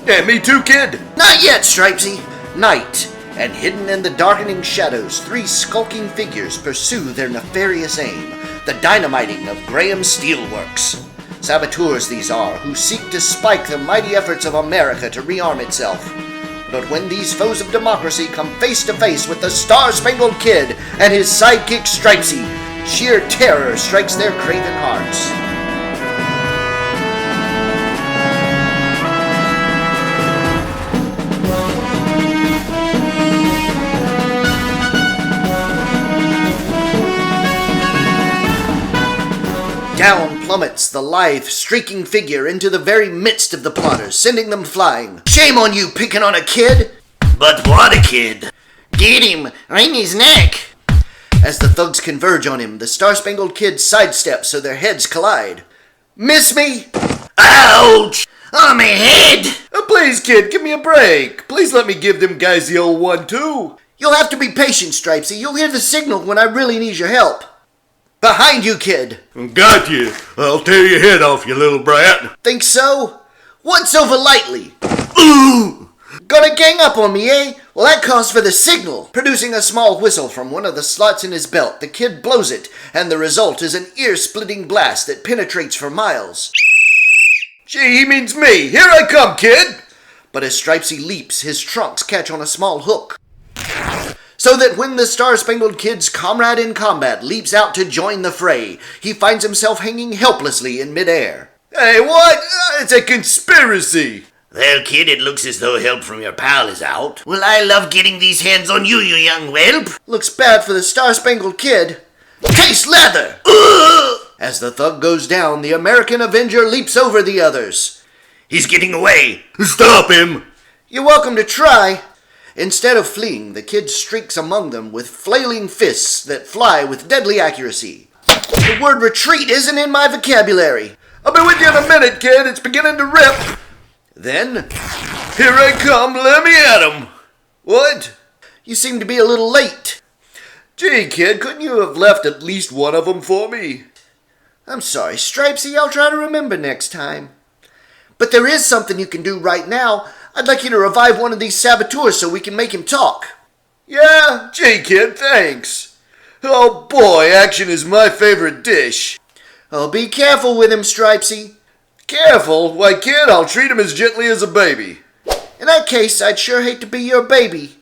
Yeah, me too, kid. Not yet, Stripesy. Night, and hidden in the darkening shadows, three skulking figures pursue their nefarious aim, the dynamiting of Graham's steelworks. Saboteurs these are, who seek to spike the mighty efforts of America to rearm itself. But when these foes of democracy come face to face with the Star-Spangled Kid and his sidekick Stripesy, sheer terror strikes their craven hearts. Down plummets the lithe, streaking figure into the very midst of the plotters, sending them flying. Shame on you picking on a kid! But what a kid! Get him! Wring his neck! As the thugs converge on him, the Star-Spangled Kid sidesteps so their heads collide. Miss me? Ouch! On my head! Please, kid, give me a break. Please let me give them guys the old one, too. You'll have to be patient, Stripesy. You'll hear the signal when I really need your help. Behind you, kid! Got you. I'll tear your head off, you little brat. Think so? Once over lightly. Ooh! Gonna gang up on me, eh? Well, that calls for the signal. Producing a small whistle from one of the slots in his belt, the kid blows it, and the result is an ear-splitting blast that penetrates for miles. Gee, he means me. Here I come, kid! But as Stripesy leaps, his trunks catch on a small hook. So that when the Star-Spangled Kid's comrade in combat leaps out to join the fray, he finds himself hanging helplessly in midair. Hey, what? It's a conspiracy! Well, kid, it looks as though help from your pal is out. Well, I love getting these hands on you, you young whelp. Looks bad for the Star-Spangled Kid. Case leather! As the thug goes down, the American Avenger leaps over the others. He's getting away. Stop him! You're welcome to try. Instead of fleeing, the kid streaks among them with flailing fists that fly with deadly accuracy. The word retreat isn't in my vocabulary. I'll be with you in a minute, kid. It's beginning to rip. Then, here I come. Let me at him. What? You seem to be a little late. Gee, kid, couldn't you have left at least one of them for me? I'm sorry, Stripesy. I'll try to remember next time. But there is something you can do right now. I'd like you to revive one of these saboteurs so we can make him talk. Yeah? Gee, kid, thanks. Oh boy, action is my favorite dish. Oh, be careful with him, Stripesy. Careful? Why, kid, I'll treat him as gently as a baby. In that case, I'd sure hate to be your baby.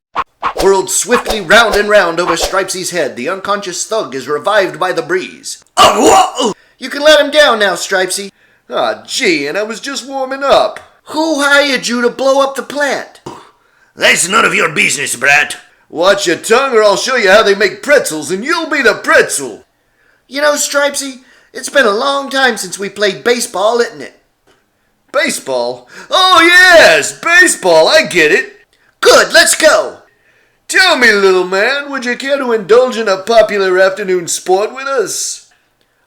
Whirled swiftly round and round over Stripesy's head, the unconscious thug is revived by the breeze. Oh, whoa! You can let him down now, Stripesy. Ah, gee, and I was just warming up. Who hired you to blow up the plant? That's none of your business, brat. Watch your tongue or I'll show you how they make pretzels and you'll be the pretzel. You know, Stripesy, it's been a long time since we played baseball, isn't it? Baseball? Oh, yes, baseball, I get it. Good, let's go. Tell me, little man, would you care to indulge in a popular afternoon sport with us?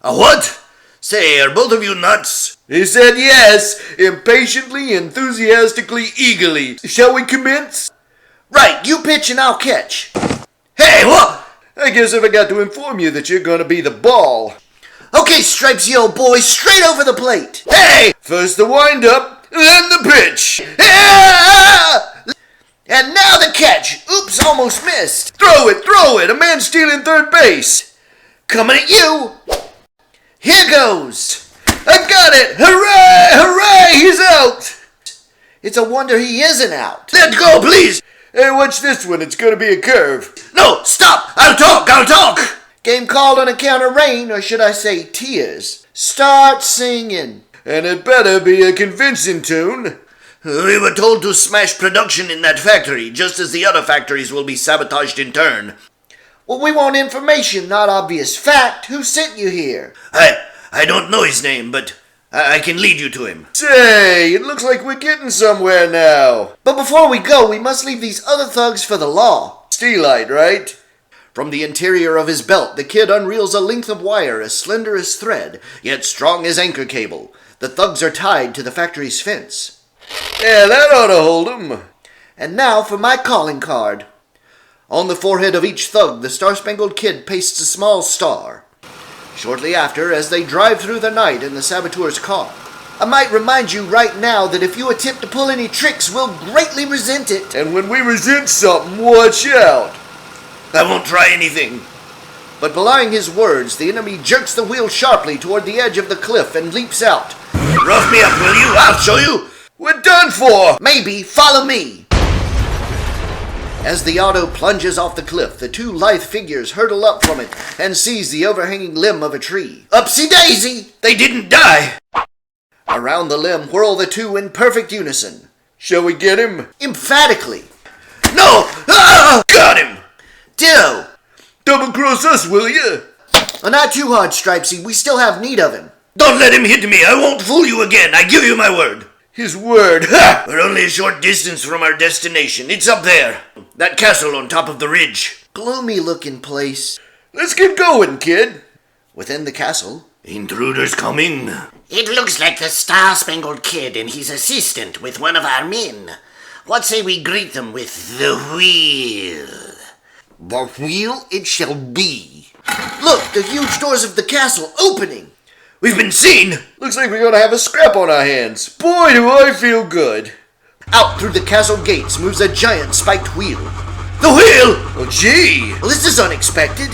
A what? Say, are both of you nuts? He said yes, impatiently, enthusiastically, eagerly. Shall we commence? Right, you pitch and I'll catch. Hey, what? I guess I forgot to inform you that you're going to be the ball. Okay, Stripesy, old boy, straight over the plate. Hey! First the wind-up, then the pitch. And now the catch. Oops, almost missed. Throw it, a man stealing third base. Coming at you. Here goes. I got it! Hooray! He's out! It's a wonder he isn't out. Let go, please! Hey, watch this one. It's going to be a curve. No, stop! I'll talk! Game called on account of rain, or should I say tears. Start singing. And it better be a convincing tune. We were told to smash production in that factory, just as the other factories will be sabotaged in turn. Well, we want information, not obvious fact. Who sent you here? I don't know his name, but I can lead you to him. Say, it looks like we're getting somewhere now. But before we go, we must leave these other thugs for the law. Steelite, right? From the interior of his belt, the kid unreels a length of wire as slender as thread, yet strong as anchor cable. The thugs are tied to the factory's fence. Yeah, that ought to hold 'em. And now for my calling card. On the forehead of each thug, the Star-Spangled Kid pastes a small star. Shortly after, as they drive through the night in the Saboteurs' car, I might remind you right now that if you attempt to pull any tricks, we'll greatly resent it. And when we resent something, watch out. I won't try anything. But belying his words, the enemy jerks the wheel sharply toward the edge of the cliff and leaps out. Rough me up, will you? I'll show you. We're done for. Maybe, follow me. As the auto plunges off the cliff, the two lithe figures hurtle up from it and seize the overhanging limb of a tree. Upsy daisy! They didn't die. Around the limb whirl the two in perfect unison. Shall we get him? Emphatically. No! Ah! Got him! Ditto! Double cross us, will you? Not too hard, Stripesy. We still have need of him. Don't let him hit me. I won't fool you again. I give you my word. His word. Ha! We're only a short distance from our destination. It's up there. That castle on top of the ridge. Gloomy looking place. Let's get going, kid. Within the castle. Intruders coming. It looks like the Star-Spangled Kid and his assistant with one of our men. What say we greet them with the wheel? The wheel it shall be. Look, the huge doors of the castle opening. We've been seen. Looks like we're gonna have a scrap on our hands. Boy, do I feel good. Out through the castle gates moves a giant spiked wheel. The wheel! Oh, gee. Well, this is unexpected.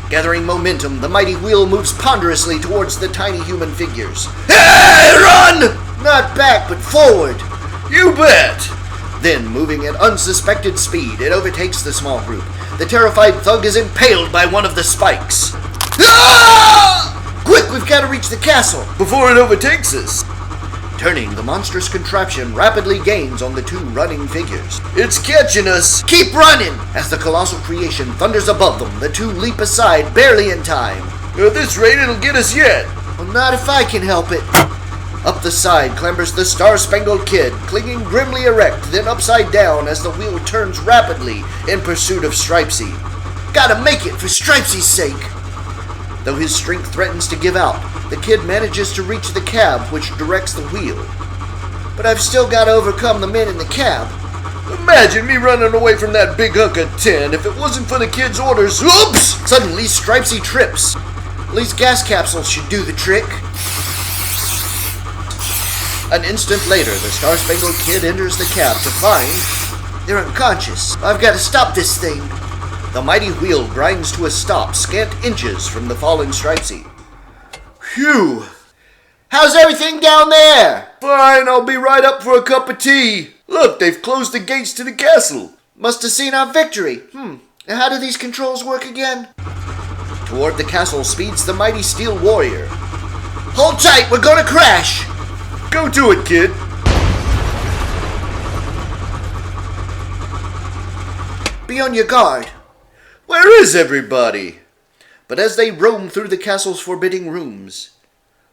Gathering momentum, the mighty wheel moves ponderously towards the tiny human figures. Hey, run! Not back, but forward. You bet. Then, moving at unsuspected speed, it overtakes the small group. The terrified thug is impaled by one of the spikes. Ah! Quick, we've got to reach the castle. Before it overtakes us. Turning, the monstrous contraption rapidly gains on the two running figures. It's catching us. Keep running! As the colossal creation thunders above them, the two leap aside, barely in time. At this rate, it'll get us yet. Well, not if I can help it. Up the side clambers the Star-Spangled Kid, clinging grimly erect, then upside down as the wheel turns rapidly in pursuit of Stripesy. Gotta make it for Stripesy's sake! Though his strength threatens to give out, the kid manages to reach the cab which directs the wheel. But I've still got to overcome the men in the cab. Imagine me running away from that big hunk of tin if it wasn't for the kid's orders. Oops! Suddenly, Stripesy trips. At least gas capsules should do the trick. An instant later, the Star-Spangled Kid enters the cab to find they're unconscious. I've got to stop this thing. The mighty wheel grinds to a stop, scant inches from the falling Stripesy. Phew. How's everything down there? Fine, I'll be right up for a cup of tea. Look, they've closed the gates to the castle. Must have seen our victory. Now how do these controls work again? Toward the castle speeds the mighty steel warrior. Hold tight, we're gonna crash! Go to it, kid. Be on your guard. Where is everybody? But as they roam through the castle's forbidding rooms,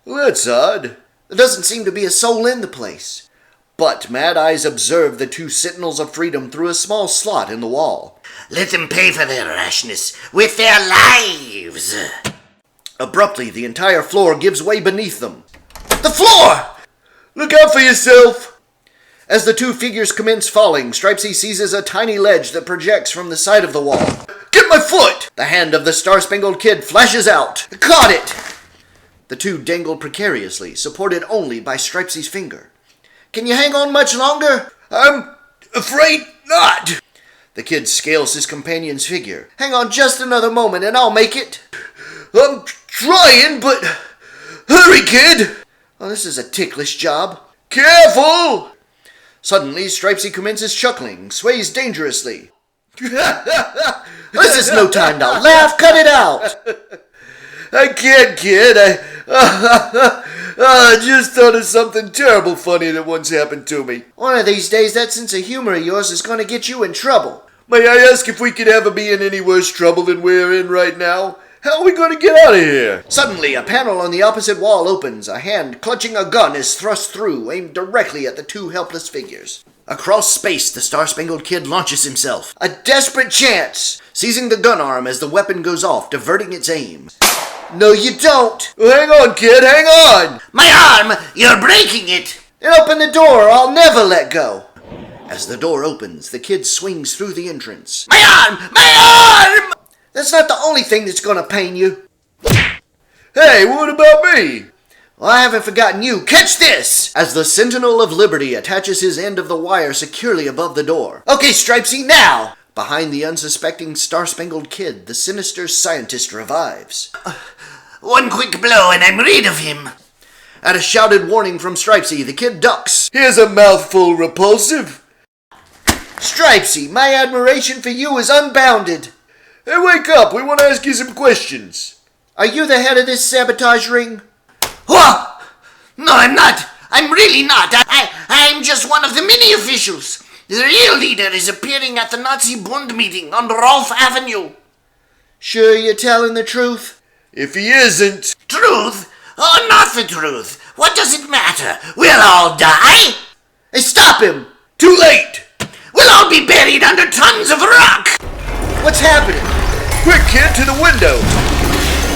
Well, that's odd. there doesn't seem to be a soul in the place. But Mad Eyes observe the two Sentinels of Freedom through a small slot in the wall. Let them pay for their rashness with their lives. Abruptly, the entire floor gives way beneath them. The floor! Look out for yourself. As the two figures commence falling, Stripesy seizes a tiny ledge that projects from the side of the wall. Get my foot. The hand of the Star-Spangled Kid flashes out. Caught it! The two dangle precariously, supported only by Stripesy's finger. Can you hang on much longer? I'm afraid not. The kid scales his companion's figure. Hang on just another moment and I'll make it. I'm trying, but hurry, kid. Oh, this is a ticklish job. Careful. Suddenly, Stripesy commences chuckling, sways dangerously. This is no time to laugh, cut it out! I can't, kid. I just thought of something terrible funny that once happened to me. One of these days, that sense of humor of yours is going to get you in trouble. May I ask if we could ever be in any worse trouble than we're in right now? How are we going to get out of here? Suddenly, a panel on the opposite wall opens. A hand clutching a gun is thrust through, aimed directly at the two helpless figures. Across space, the Star-Spangled Kid launches himself. A desperate chance! Seizing the gun arm as the weapon goes off, diverting its aim. No, you don't! Well, hang on, kid, hang on! My arm! You're breaking it! Then open the door, or I'll never let go! As the door opens, the kid swings through the entrance. My arm! My arm! That's not the only thing that's gonna pain you. Hey, what about me? Well, I haven't forgotten you. Catch this! As the Sentinel of Liberty attaches his end of the wire securely above the door. Okay, Stripesy, now! Behind the unsuspecting Star-Spangled Kid, the sinister scientist revives. One quick blow and I'm rid of him. At a shouted warning from Stripesy, the kid ducks. Here's a mouthful, Repulsive. Stripesy, my admiration for you is unbounded. Hey, wake up. We want to ask you some questions. Are you the head of this sabotage ring? What? No, I'm not. I'm really not. I'm just one of the many officials. The real leader is appearing at the Nazi Bund meeting on Rolf Avenue. Sure you're telling the truth? If he isn't... Truth? Oh, not the truth. What does it matter? We'll all die. Hey, stop him! Too late! We'll all be buried under tons of rock. What's happening? Quick, kid, to the window!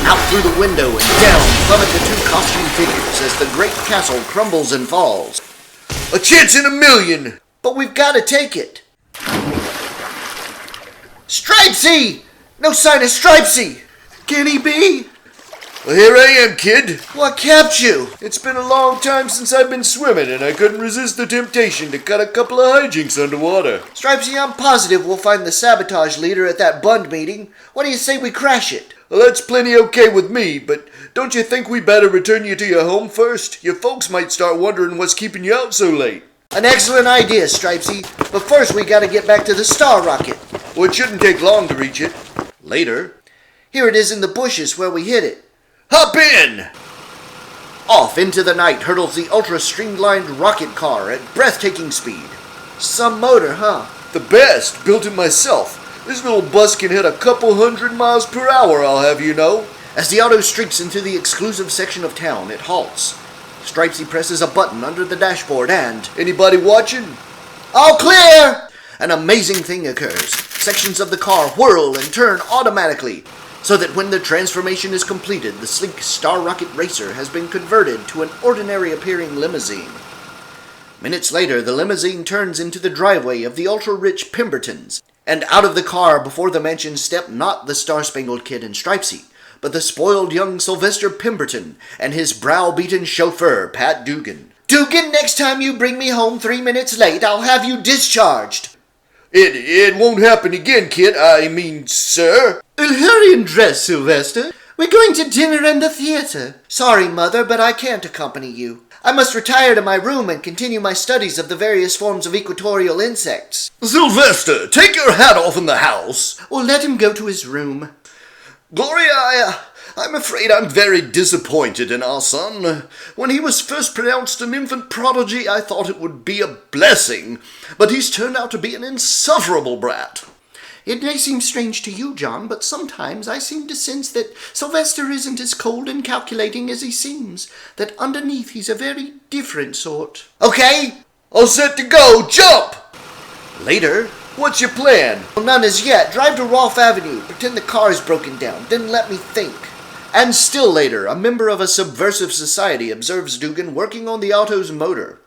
Out through the window and down plummet the two costume figures as the great castle crumbles and falls. A chance in a million! But we've got to take it. Stripesy! No sign of Stripesy! Can he be? Well, here I am, kid. What kept you? It's been a long time since I've been swimming, and I couldn't resist the temptation to cut a couple of hijinks underwater. Stripesy, I'm positive we'll find the sabotage leader at that Bund meeting. What do you say we crash it? Well, that's plenty okay with me, but don't you think we better return you to your home first? Your folks might start wondering what's keeping you out so late. An excellent idea, Stripesy. But first we gotta get back to the star rocket. Well, it shouldn't take long to reach it. Later. Here it is in the bushes where we hit it. Hop in! Off into the night hurtles the ultra-streamlined rocket car at breathtaking speed. Some motor, huh? The best, built it myself. This little bus can hit a couple 100 miles per hour, I'll have you know. As the auto streaks into the exclusive section of town, it halts. Stripesy presses a button under the dashboard and... Anybody watching? All clear! An amazing thing occurs. Sections of the car whirl and turn automatically, so that when the transformation is completed, the sleek Star Rocket Racer has been converted to an ordinary-appearing limousine. Minutes later, the limousine turns into the driveway of the ultra-rich Pembertons, and out of the car before the mansion step not the Star-Spangled Kid and Stripesy, but the spoiled young Sylvester Pemberton and his brow-beaten chauffeur, Pat Dugan. Dugan, next time you bring me home 3 minutes late, I'll have you discharged. It won't happen again, kid. I mean, sir. Hurry and dress, Sylvester. We're going to dinner and the theater. Sorry, Mother, but I can't accompany you. I must retire to my room and continue my studies of the various forms of equatorial insects. Sylvester, take your hat off in the house. Or let him go to his room. Gloria, I'm afraid I'm very disappointed in our son. When he was first pronounced an infant prodigy, I thought it would be a blessing, but he's turned out to be an insufferable brat. It may seem strange to you, John, but sometimes I seem to sense that Sylvester isn't as cold and calculating as he seems, that underneath he's a very different sort. Okay, all set to go, jump! Later. What's your plan? Well, none as yet. Drive to Rolf Avenue, pretend the car's broken down, then let me think. And still later, a member of a subversive society observes Dugan working on the auto's motor.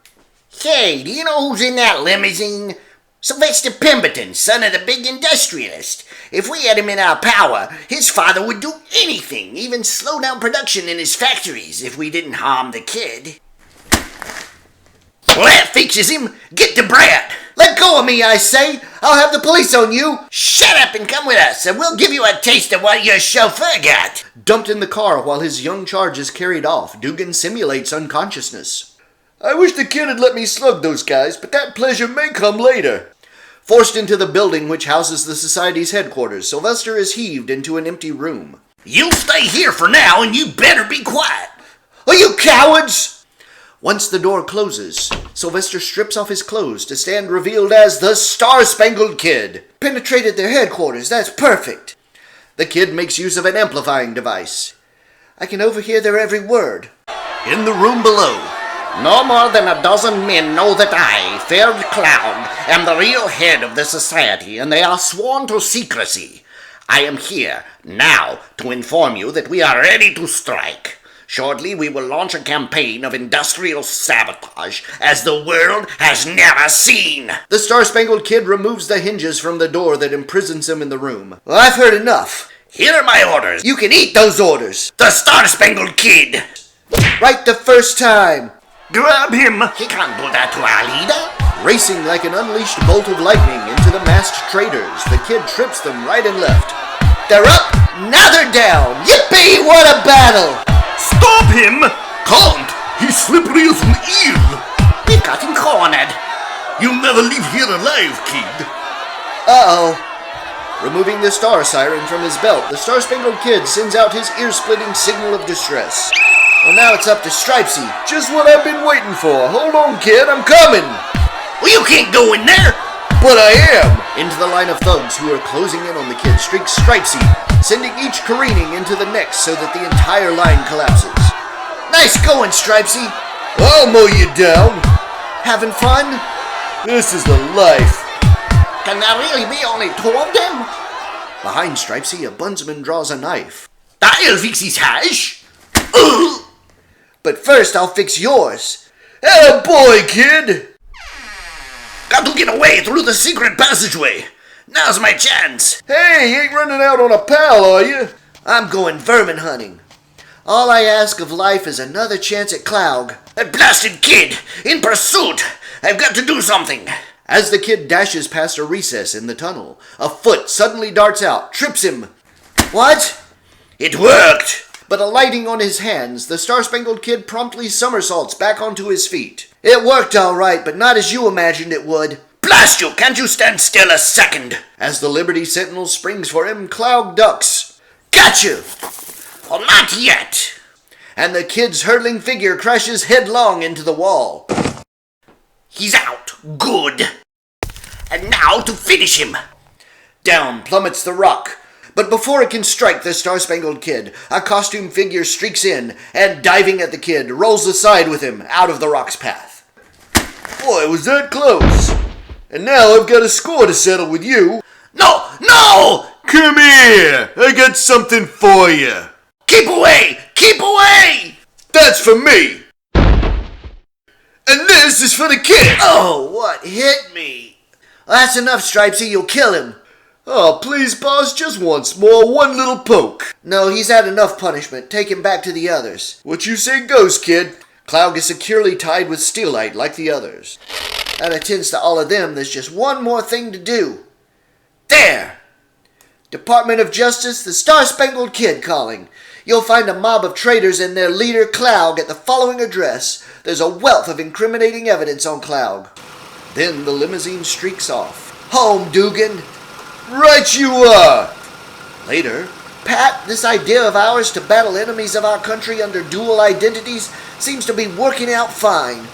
Say, do you know who's in that limousine? Sylvester Pemberton, son of the big industrialist. If we had him in our power, his father would do anything, even slow down production in his factories if we didn't harm the kid. Well, that fixes him. Get the brat. Let go of me, I say. I'll have the police on you. Shut up and come with us, and we'll give you a taste of what your chauffeur got. Dumped in the car while his young charge is carried off, Dugan simulates unconsciousness. I wish the kid had let me slug those guys, but that pleasure may come later. Forced into the building which houses the society's headquarters, Sylvester is heaved into an empty room. You stay here for now, and you better be quiet. Are you cowards? Once the door closes, Sylvester strips off his clothes to stand revealed as the Star-Spangled Kid. Penetrated their headquarters, that's perfect. The kid makes use of an amplifying device. I can overhear their every word. In the room below, No more than a dozen men know that I, Faird Cloud, am the real head of the society, and they are sworn to secrecy. I am here, now, to inform you that we are ready to strike. Shortly we will launch a campaign of industrial sabotage as the world has never seen. The Star-Spangled Kid removes the hinges from the door that imprisons him in the room. Well, I've heard enough. Here are my orders. You can eat those orders. The Star-Spangled Kid. Right the first time. Grab him! He can't do that to our leader. Racing like an unleashed bolt of lightning into the masked traitors, the kid trips them right and left. They're up, now they're down. Yippee, what a battle! Stop him! Can't! He's slippery as an eel! We've got him cornered. You'll never leave here alive, kid. Uh-oh. Removing the star siren from his belt, the Star-Spangled Kid sends out his ear-splitting signal of distress. Well, now it's up to Stripesy. Just what I've been waiting for. Hold on, kid, I'm coming! Well, you can't go in there! But I am! Into the line of thugs who are closing in on the kid streaks Stripesy, sending each careening into the next so that the entire line collapses. Nice going, Stripesy! I'll mow you down. Having fun? This is the life. Can there really be only two of them? Behind Stripesy, a bunsman draws a knife. That'll fix his hash! But first, I'll fix yours. Atta boy, kid. Got to get away through the secret passageway. Now's my chance. Hey, you ain't running out on a pal, are you? I'm going vermin hunting. All I ask of life is another chance at Cloug. That blasted kid! In pursuit! I've got to do something! As the kid dashes past a recess in the tunnel, a foot suddenly darts out, trips him. What? It worked! But alighting on his hands, the Star-Spangled Kid promptly somersaults back onto his feet. It worked all right, but not as you imagined it would. Blast you! Can't you stand still a second? As the Liberty Sentinel springs for him, Cloug ducks. Gotcha! Well, not yet! And the kid's hurtling figure crashes headlong into the wall. He's out. Good. And now to finish him. Down plummets the rock. But before it can strike the Star-Spangled Kid, a costume figure streaks in and, diving at the kid, rolls aside with him out of the rock's path. Boy, was that close. And now I've got a score to settle with you. No! No! Come here. I got something for you. Keep away! Keep away! That's for me. And this is for the kid. Oh, what hit me? That's enough, Stripesy. You'll kill him. Oh, please, boss, just once more. One little poke. No, he's had enough punishment. Take him back to the others. What you say goes, kid. Cloug is securely tied with steelite like the others. That attends to all of them. There's just one more thing to do. There! Department of Justice, the Star-Spangled Kid calling. You'll find a mob of traitors and their leader, Cloug, at the following address. There's a wealth of incriminating evidence on Cloug. Then the limousine streaks off. Home, Dugan! Right you are. Later, Pat, this idea of ours to battle enemies of our country under dual identities seems to be working out fine.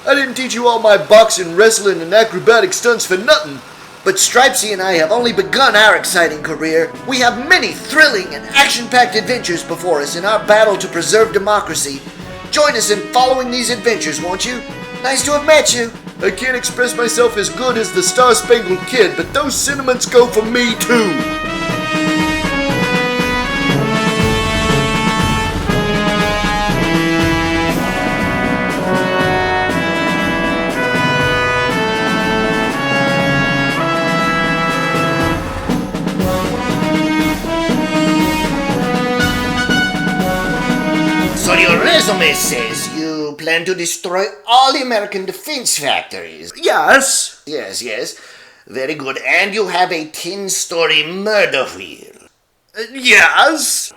I didn't teach you all my boxing, wrestling, and acrobatic stunts for nothing. But Stripesy and I have only begun our exciting career. We have many thrilling and action-packed adventures before us in our battle to preserve democracy. Join us in following these adventures, won't you? Nice to have met you. I can't express myself as good as the Star-Spangled Kid, but those sentiments go for me too. So your resume says you plan to destroy all the American defense factories. Yes. Yes. Very good. And you have a 10-story murder wheel. Yes.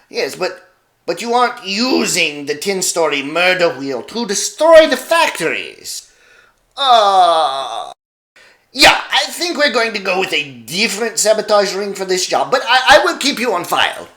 Yes, but you aren't using the 10-story murder wheel to destroy the factories. Yeah, I think we're going to go with a different sabotage ring for this job, but I will keep you on file.